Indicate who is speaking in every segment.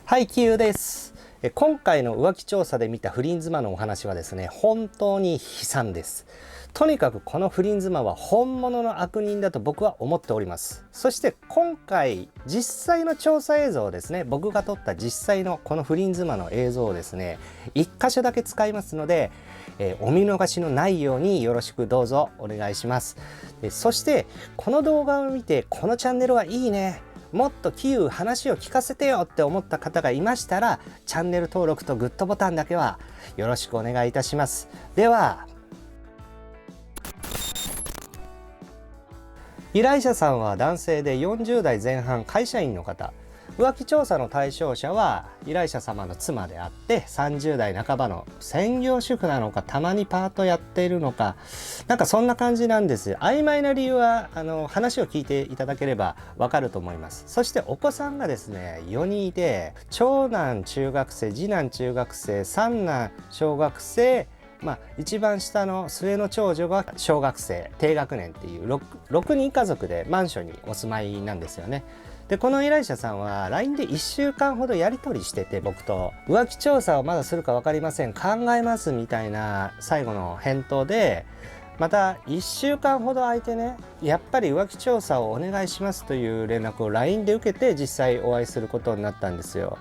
Speaker 1: はい、キユです。今回の浮気調査で見た不倫妻のお話はですね、本当に悲惨です。とにかくこの不倫妻は本物の悪人だと僕は思っております。そして今回実際の調査映像をですね、僕が撮った実際のこの不倫妻の映像をですね、1箇所だけ使いますので、お見逃しのないようによろしくどうぞお願いします。そしてこの動画を見てこのチャンネルはいいね、もっとキユ話を聞かせてよって思った方がいましたら、チャンネル登録とグッドボタンだけはよろしくお願いいたします。では、依頼者さんは男性で40代前半、会社員の方。浮気調査の対象者は依頼者様の妻であって、30代半ばの専業主婦なのか、たまにパートやっているのか、なんかそんな感じなんです。曖昧な理由は話を聞いていただければわかると思います。そしてお子さんがですね、4人いて、長男中学生、次男中学生、三男小学生、一番下の末の長女が小学生低学年っていう 6人家族でマンションにお住まいなんですよね。でこの依頼者さんは LINE で1週間ほどやり取りしてて、僕と浮気調査をまだするか分かりません、考えますみたいな最後の返答で、また1週間ほど空いてね、やっぱり浮気調査をお願いしますという連絡を LINE で受けて、実際お会いすることになったんですよ。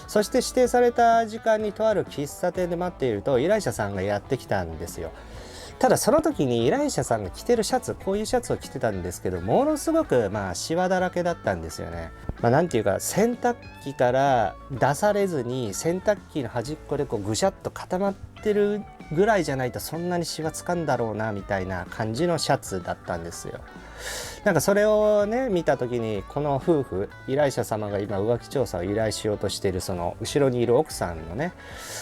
Speaker 1: そして指定された時間にとある喫茶店で待っていると、依頼者さんがやってきたんですよ。ただその時に依頼者さんが着てるシャツ、こういうシャツを着てたんですけど、ものすごくシワだらけだったんですよね。なんていうか、洗濯機から出されずに洗濯機の端っこでこうぐしゃっと固まってるぐらいじゃないとそんなにシワつかんだろうなみたいな感じのシャツだったんですよ。なんかそれをね見た時に、この夫婦、依頼者様が今浮気調査を依頼しようとしているその後ろにいる奥さんのね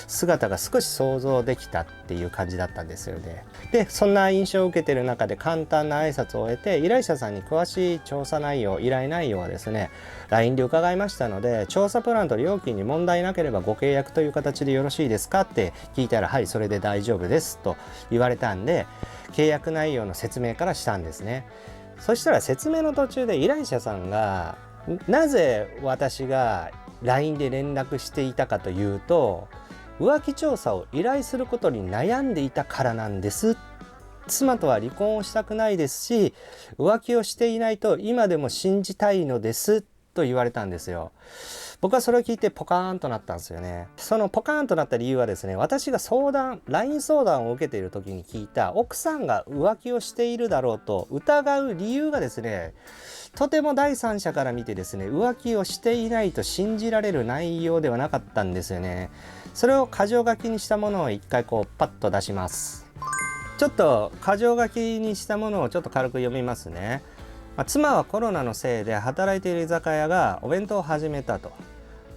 Speaker 1: 姿が少し想像できたっていう感じだったんですよね。でそんな印象を受けている中で簡単な挨拶を終えて、依頼者さんに詳しい調査内容、依頼内容はですね LINE で伺いましたので、調査プランと料金に問題なければご契約という形でよろしいですかって聞いたら、はい、それで大丈夫ですと言われたんで、契約内容の説明からしたんですね。そしたら説明の途中で依頼者さんが、なぜ私が LINE で連絡していたかというと、浮気調査を依頼することに悩んでいたからなんです。妻とは離婚をしたくないですし、浮気をしていないと今でも信じたいのですと言われたんですよ。僕はそれを聞いてポカーンとなったんですよね。そのポカーンとなった理由はですね、私がLINE 相談を受けている時に聞いた、奥さんが浮気をしているだろうと疑う理由がですね、とても第三者から見てですね、浮気をしていないと信じられる内容ではなかったんですよね。それを箇条書きにしたものを一回こうパッと出します。ちょっと箇条書きにしたものをちょっと軽く読みますね。妻はコロナのせいで働いている居酒屋がお弁当を始めたと。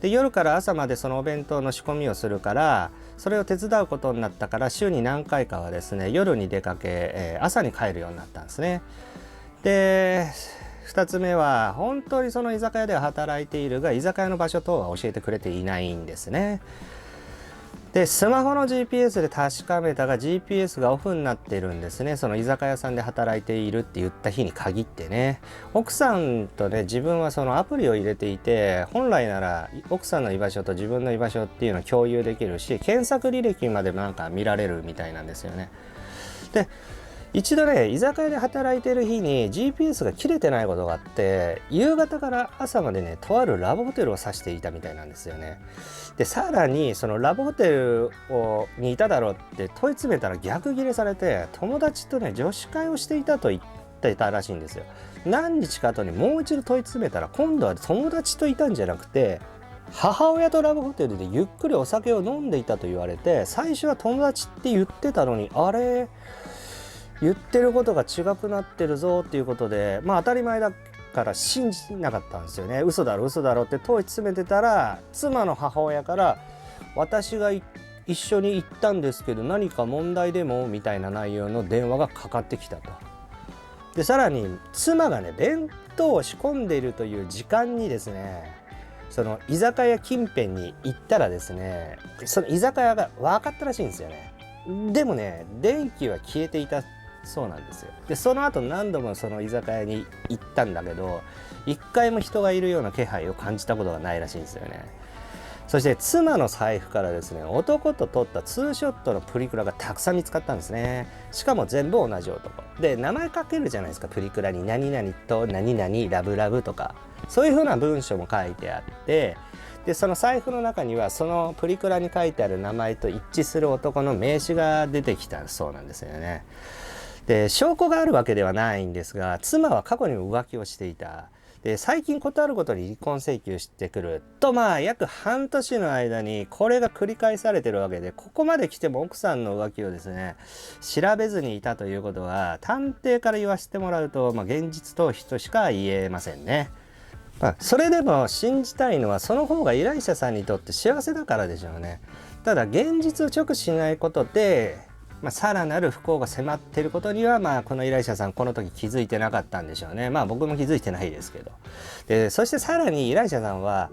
Speaker 1: で夜から朝までそのお弁当の仕込みをするから、それを手伝うことになったから、週に何回かはですね夜に出かけ、朝に帰るようになったんですね。で2つ目は、本当にその居酒屋では働いているが、居酒屋の場所等は教えてくれていないんですね。でスマホの GPS で確かめたが GPS がオフになってるんですね。その居酒屋さんで働いているって言った日に限ってね。奥さんとね、自分はそのアプリを入れていて、本来なら奥さんの居場所と自分の居場所っていうのを共有できるし、検索履歴までなんか見られるみたいなんですよね。で一度ね、居酒屋で働いてる日に GPS が切れてないことがあって、夕方から朝までね、とあるラブホテルを指していたみたいなんですよね。でさらにそのラブホテルにいただろうって問い詰めたら逆ギレされて、友達とね女子会をしていたと言ってたらしいんですよ。何日か後にもう一度問い詰めたら、今度は友達といたんじゃなくて、母親とラブホテルでゆっくりお酒を飲んでいたと言われて、最初は友達って言ってたのに、あれ言ってることが違くなってるぞっていうことで、当たり前だから信じなかったんですよね。嘘だろ嘘だろって問い詰めてたら、妻の母親から私が一緒に行ったんですけど何か問題でもみたいな内容の電話がかかってきたと。でさらに妻がね、弁当を仕込んでいるという時間にですね、その居酒屋近辺に行ったらですね、その居酒屋が分かったらしいんですよね。でもね、電気は消えていたそうなんですよ。でその後何度もその居酒屋に行ったんだけど、一回も人がいるような気配を感じたことがないらしいんですよね。そして妻の財布からですね、男と撮ったツーショットのプリクラがたくさん見つかったんですね。しかも全部同じ男で、名前書けるじゃないですか、プリクラに何々と何々ラブラブとか、そういう風な文章も書いてあって、でその財布の中にはそのプリクラに書いてある名前と一致する男の名刺が出てきたそうなんですよね。で証拠があるわけではないんですが、妻は過去にも浮気をしていた。で最近事あるごとに離婚請求してくると、約半年の間にこれが繰り返されてるわけで、ここまで来ても奥さんの浮気をですね調べずにいたということは、探偵から言わせてもらうと、現実逃避としか言えませんね。それでも信じたいのは、その方が依頼者さんにとって幸せだからでしょうね。ただ現実を直視しないことで、さらなる不幸が迫っていることには、この依頼者さんこの時気づいてなかったんでしょうね。僕も気づいてないですけど。でそしてさらに依頼者さんは、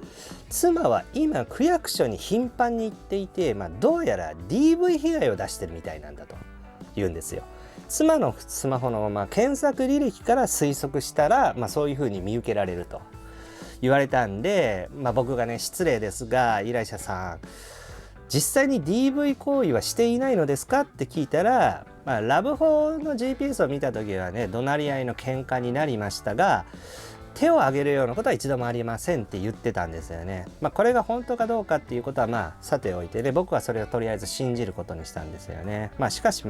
Speaker 1: 妻は今区役所に頻繁に行っていて、どうやら DV 被害を出してるみたいなんだと言うんですよ。妻のスマホの検索履歴から推測したら、そういうふうに見受けられると言われたんで、僕がね、失礼ですが、依頼者さん実際に DV 行為はしていないのですかって聞いたら、ラブホの GPS を見た時はね、怒鳴り合いの喧嘩になりましたが、手を挙げるようなことは一度もありませんって言ってたんですよね。これが本当かどうかっていうことはさておいてね、僕はそれをとりあえず信じることにしたんですよね。しかし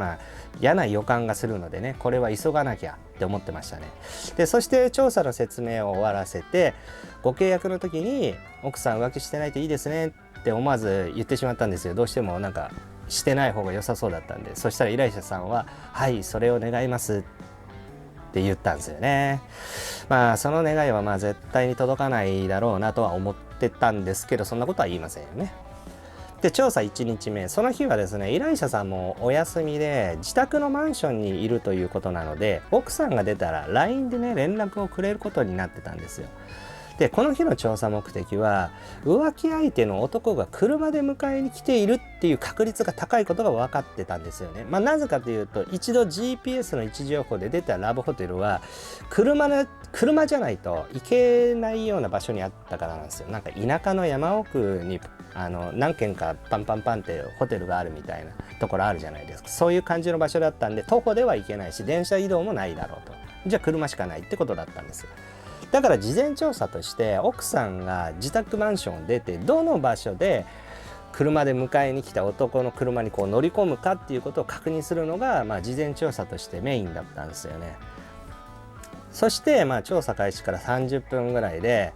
Speaker 1: 嫌な予感がするのでね、これは急がなきゃって思ってましたね。でそして調査の説明を終わらせて、ご契約の時に奥さん浮気してないといいですねって思わず言ってしまったんですよ。どうしてもしてない方が良さそうだったんで。そしたら依頼者さんは、はいそれを願いますって言ったんですよね。その願いは絶対に届かないだろうなとは思ってたんですけど、そんなことは言いませんよね。で調査1日目、その日はですね、依頼者さんもお休みで自宅のマンションにいるということなので、奥さんが出たら LINE でね連絡をくれることになってたんですよ。でこの日の調査目的は、浮気相手の男が車で迎えに来ているっていう確率が高いことが分かってたんですよね。なぜかというと、一度 GPS の位置情報で出たラブホテルは車じゃないと行けないような場所にあったからなんですよ。田舎の山奥に何軒かパンパンパンってホテルがあるみたいなところあるじゃないですか。そういう感じの場所だったんで、徒歩では行けないし電車移動もないだろうと。じゃあ車しかないってことだったんです。だから事前調査として、奥さんが自宅マンションを出てどの場所で車で迎えに来た男の車に乗り込むかっていうことを確認するのが、事前調査としてメインだったんですよね。そして調査開始から30分ぐらいで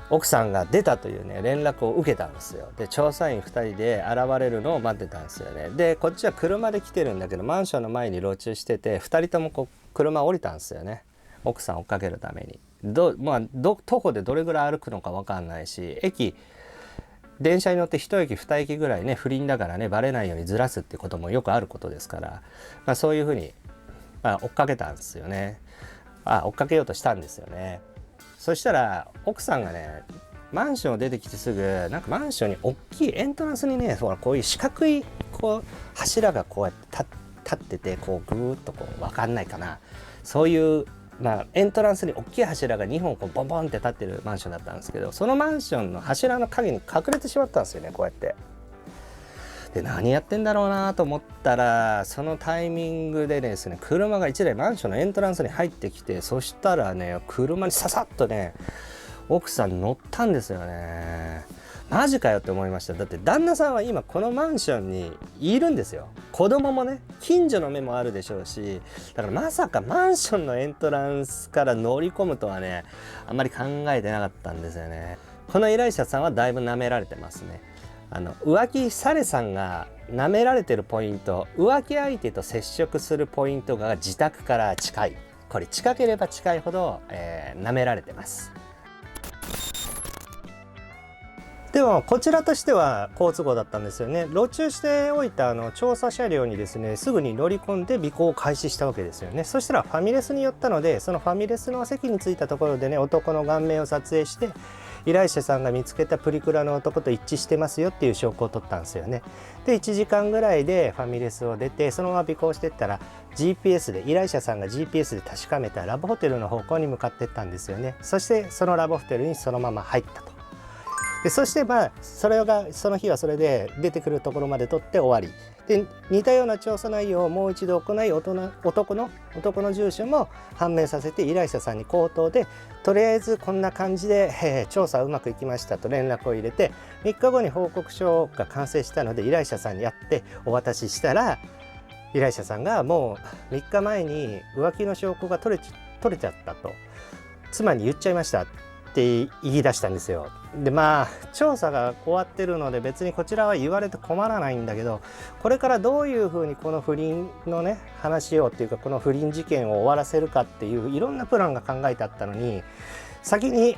Speaker 1: 奥さんが出たというね連絡を受けたんですよ。で調査員2人で現れるのを待ってたんですよね。でこっちは車で来てるんだけど、マンションの前に路駐してて、2人とも車降りたんですよね、奥さんを追っかけるために。徒歩でどれぐらい歩くのか分かんないし、電車に乗って1駅2駅ぐらいね、不倫だからねバレないようにずらすってこともよくあることですから、そういうふうに、追っかけたんですよね。追っかけようとしたんですよね。そしたら奥さんがね、マンションを出てきてすぐ、マンションに大きいエントランスにね、こういう四角い柱がこうやって立ってて、ぐーっと分かんないかな、そういうエントランスに大きい柱が2本ボンボンって立ってるマンションだったんですけど、そのマンションの柱の陰に隠れてしまったんですよね、こうやって。で何やってんだろうなと思ったら、そのタイミングでですね、車が1台マンションのエントランスに入ってきて、そしたらね、車にささっとね奥さん乗ったんですよね。マジかよって思いました。だって旦那さんは今このマンションにいるんですよ。子供もね、近所の目もあるでしょうし、だからまさかマンションのエントランスから乗り込むとはね、あんまり考えてなかったんですよね。この依頼者さんはだいぶ舐められてますね。浮気サレさんが舐められてるポイント、浮気相手と接触するポイントが自宅から近い。これ近ければ近いほど、舐められてます。でもこちらとしては好都合だったんですよね。路駐しておいた調査車両にですね、すぐに乗り込んで尾行を開始したわけですよね。そしたらファミレスに寄ったので、そのファミレスの席に着いたところでね、男の顔面を撮影して、依頼者さんが見つけたプリクラの男と一致してますよっていう証拠を取ったんですよね。で1時間ぐらいでファミレスを出て、そのまま尾行していったら GPS で、依頼者さんが GPS で確かめたラブホテルの方向に向かっていったんですよね。そしてそのラブホテルにそのまま入ったと。でそしてその日はそれで出てくるところまで取って終わりで、似たような調査内容をもう一度行い、男の住所も判明させて依頼者さんに口頭でとりあえずこんな感じで、調査うまくいきましたと連絡を入れて、3日後に報告書が完成したので依頼者さんにやってお渡ししたら、依頼者さんがもう3日前に浮気の証拠が取れちゃったと妻に言っちゃいましたって言い出したんですよ。で調査が終わってるので別にこちらは言われて困らないんだけど、これからどういうふうにこの不倫のね話をっていうか、この不倫事件を終わらせるかっていういろんなプランが考えてあったのに、先に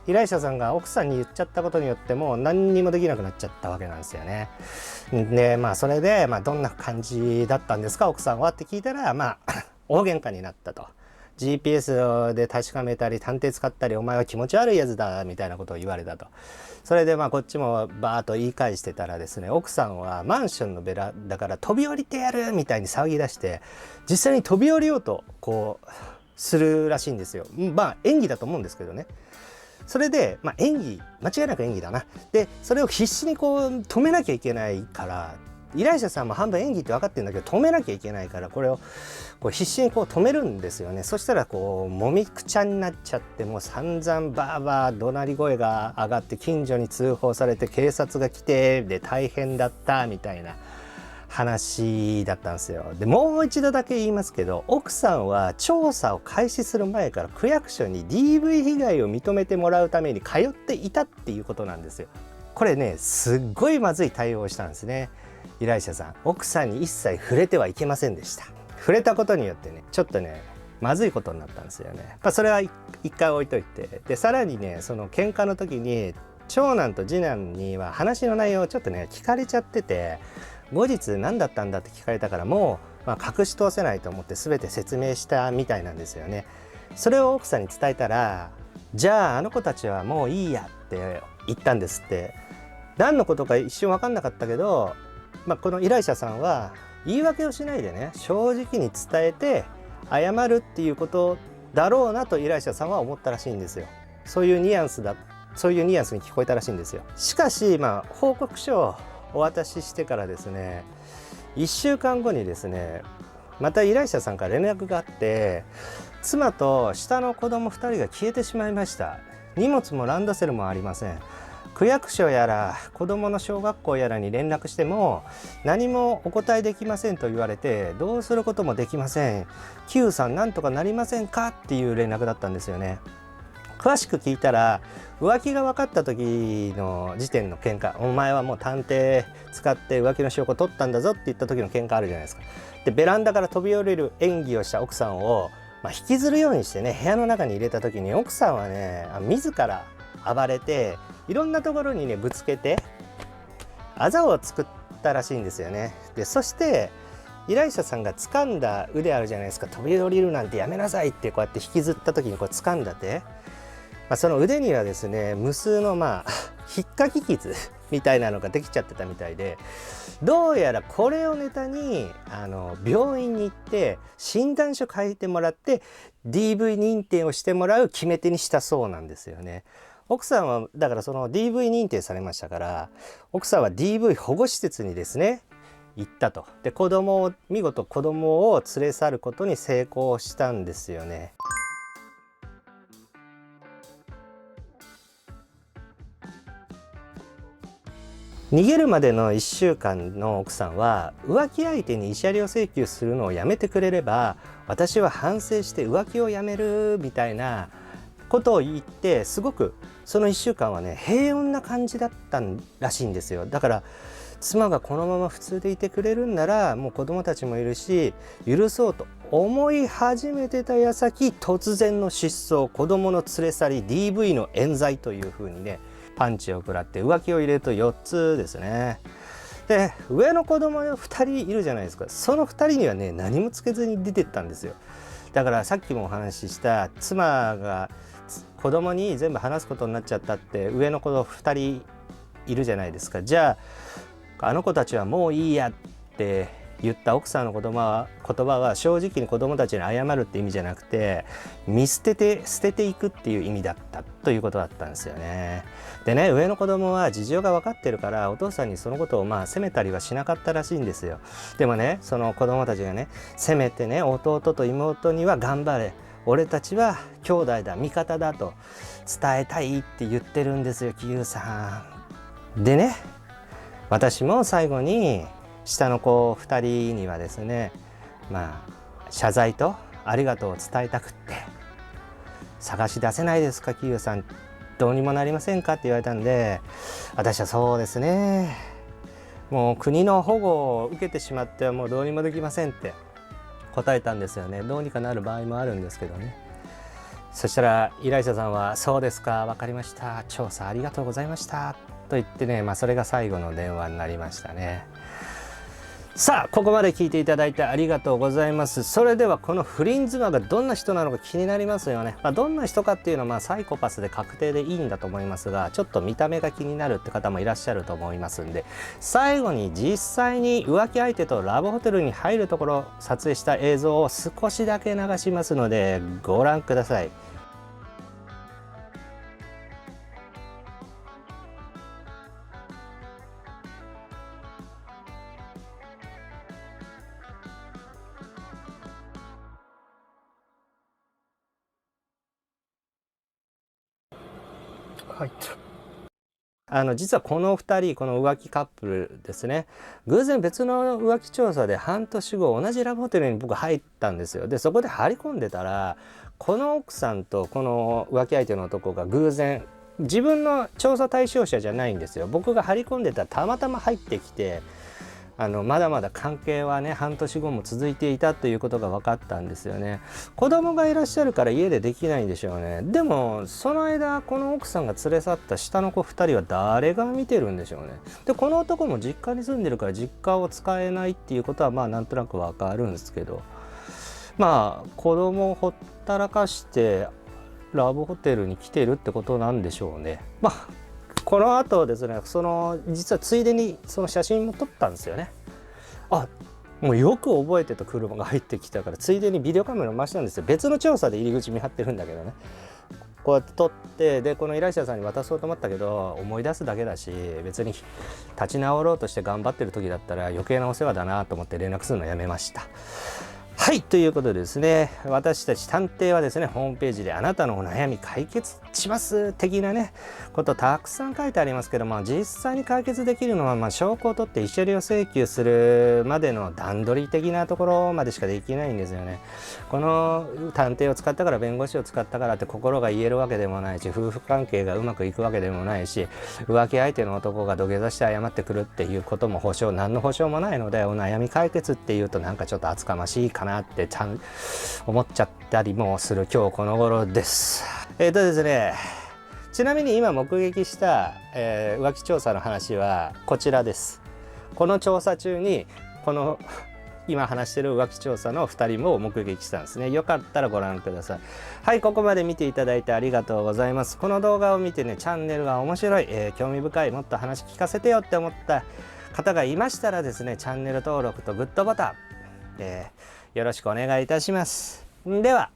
Speaker 1: 依頼者さんが奥さんに言っちゃったことによってもう何にもできなくなっちゃったわけなんですよね。でそれでどんな感じだったんですか奥さんはって聞いたら大喧嘩になったと。GPS で確かめたり探偵使ったりお前は気持ち悪いやつだみたいなことを言われたと。それでこっちもバーッと言い返してたらですね、奥さんはマンションのベラだから飛び降りてやるみたいに騒ぎ出して、実際に飛び降りようとするらしいんですよ。演技だと思うんですけどね。それで演技、間違いなく演技だな。でそれを必死に止めなきゃいけないから、依頼者さんも半分演技って分かってるんだけど止めなきゃいけないから、これを必死に止めるんですよね。そしたらもみくちゃになっちゃって、もう散々バーバー怒鳴り声が上がって近所に通報されて警察が来てで大変だったみたいな話だったんですよ。でもう一度だけ言いますけど、奥さんは調査を開始する前から区役所に DV 被害を認めてもらうために通っていたっていうことなんですよ。これねすっごいまずい対応をしたんですね。依頼者さん、奥さんに一切触れてはいけませんでした。触れたことによってねちょっとねまずいことになったんですよね。それは一回置いといて、でさらにねその喧嘩の時に長男と次男には話の内容をちょっとね聞かれちゃってて、後日何だったんだって聞かれたから、もう、隠し通せないと思って全て説明したみたいなんですよね。それを奥さんに伝えたら、じゃああの子たちはもういいやって言ったんですって。何のことか一瞬分かんなかったけど、この依頼者さんは言い訳をしないでね正直に伝えて謝るっていうことだろうなと依頼者さんは思ったらしいんですよ。そういうニュアンスに聞こえたらしいんですよ。しかし報告書をお渡ししてからですね、1週間後にですねまた依頼者さんから連絡があって、妻と下の子供2人が消えてしまいました。荷物もランドセルもありません。区役所やら子どもの小学校やらに連絡しても何もお答えできませんと言われて、どうすることもできません。Q さんなんとかなりませんかっていう連絡だったんですよね。詳しく聞いたら、浮気が分かった時の時点の喧嘩、お前はもう探偵使って浮気の証拠取ったんだぞって言った時の喧嘩あるじゃないですか。でベランダから飛び降りる演技をした奥さんを、引きずるようにしてね部屋の中に入れた時に、奥さんはね自ら暴れていろんなところにねぶつけてあざを作ったらしいんですよね。でそして依頼者さんが掴んだ腕あるじゃないですか。飛び降りるなんてやめなさいってこうやって引きずった時に掴んだ手、その腕にはですね無数の引っかき傷みたいなのができちゃってたみたいで、どうやらこれをネタに病院に行って診断書書いてもらって DV 認定をしてもらう決め手にしたそうなんですよね。奥さんはだからその DV 認定されましたから、奥さんは DV 保護施設にですね行ったと。で見事子供を連れ去ることに成功したんですよね。逃げるまでの1週間の奥さんは浮気相手に慰謝料請求するのをやめてくれれば私は反省して浮気をやめるみたいなことを言って、すごくその1週間はね平穏な感じだったらしいんですよ。だから妻がこのまま普通でいてくれるんならもう子供たちもいるし許そうと思い始めてた矢先、突然の失踪、子供の連れ去り、 DV の冤罪というふうにねパンチを食らって、浮気を入れると4つですね。で上の子供2人いるじゃないですか。その2人にはね何もつけずに出てったんですよ。だからさっきもお話しした妻が子供に全部話すことになっちゃったって上の子2人いるじゃないですか。じゃああの子たちはもういいやって言った奥さんの言葉は正直に子供たちに謝るって意味じゃなくて、見捨てていくっていう意味だったということだったんですよね。でね、上の子供は事情が分かってるからお父さんにそのことを責めたりはしなかったらしいんですよ。でもね、その子供たちがね、せめてね弟と妹には頑張れ、俺たちは兄弟だ、味方だと伝えたいって言ってるんですよ、キユーさん。でね、私も最後に下の子2人にはですね、謝罪とありがとうを伝えたくって、探し出せないですかキユーさん、どうにもなりませんかって言われたんで、私はそうですね、もう国の保護を受けてしまってはもうどうにもできませんって答えたんですよね。どうにかなる場合もあるんですけどね。そしたら依頼者さんはそうですか、分かりました、調査ありがとうございましたと言ってね、それが最後の電話になりましたね。さあここまで聞いていただいてありがとうございます。それではこの不倫妻がどんな人なのか気になりますよね。どんな人かっていうのはサイコパスで確定でいいんだと思いますが、ちょっと見た目が気になるって方もいらっしゃると思いますんで、最後に実際に浮気相手とラブホテルに入るところを撮影した映像を少しだけ流しますのでご覧ください。
Speaker 2: はい。
Speaker 1: 実はこの2人、この浮気カップルですね、偶然別の浮気調査で半年後同じラブホテルに僕入ったんですよ。でそこで張り込んでたら、この奥さんとこの浮気相手の男が偶然、自分の調査対象者じゃないんですよ。僕が張り込んでたらたまたま入ってきて、まだまだ関係はね半年後も続いていたということが分かったんですよね。子供がいらっしゃるから家でできないんでしょうね。でもその間この奥さんが連れ去った下の子2人は誰が見てるんでしょうね。でこの男も実家に住んでるから実家を使えないっていうことはなんとなく分かるんですけど、子供をほったらかしてラブホテルに来てるってことなんでしょうね。この後ですね、実はついでにその写真も撮ったんですよね。もうよく覚えてた車が入ってきたから、ついでにビデオカメラ回したんですよ。別の調査で入り口見張ってるんだけどね、こうやって撮って、でこの依頼者さんに渡そうと思ったけど思い出すだけだし、別に立ち直ろうとして頑張ってる時だったら余計なお世話だなと思って連絡するのやめました。はい、ということでですね、私たち探偵はですね、ホームページであなたのお悩み解決します的なねことたくさん書いてありますけども、実際に解決できるのは証拠を取って慰謝料請求するまでの段取り的なところまでしかできないんですよね。この探偵を使ったから、弁護士を使ったからって心が言えるわけでもないし、夫婦関係がうまくいくわけでもないし、浮気相手の男が土下座して謝ってくるっていうことも何の保証もないので、お悩み解決っていうとなんかちょっと厚かましいかなって思っちゃったりもする今日この頃です。ですね、ちなみに今目撃した、浮気調査の話はこちらです。この調査中にこの今話してる浮気調査の2人も目撃したんですね。よかったらご覧ください。はい、ここまで見ていただいてありがとうございます。この動画を見てね、チャンネルが面白い、興味深い、もっと話聞かせてよって思った方がいましたらですね、チャンネル登録とグッドボタン、よろしくお願いいたします。では。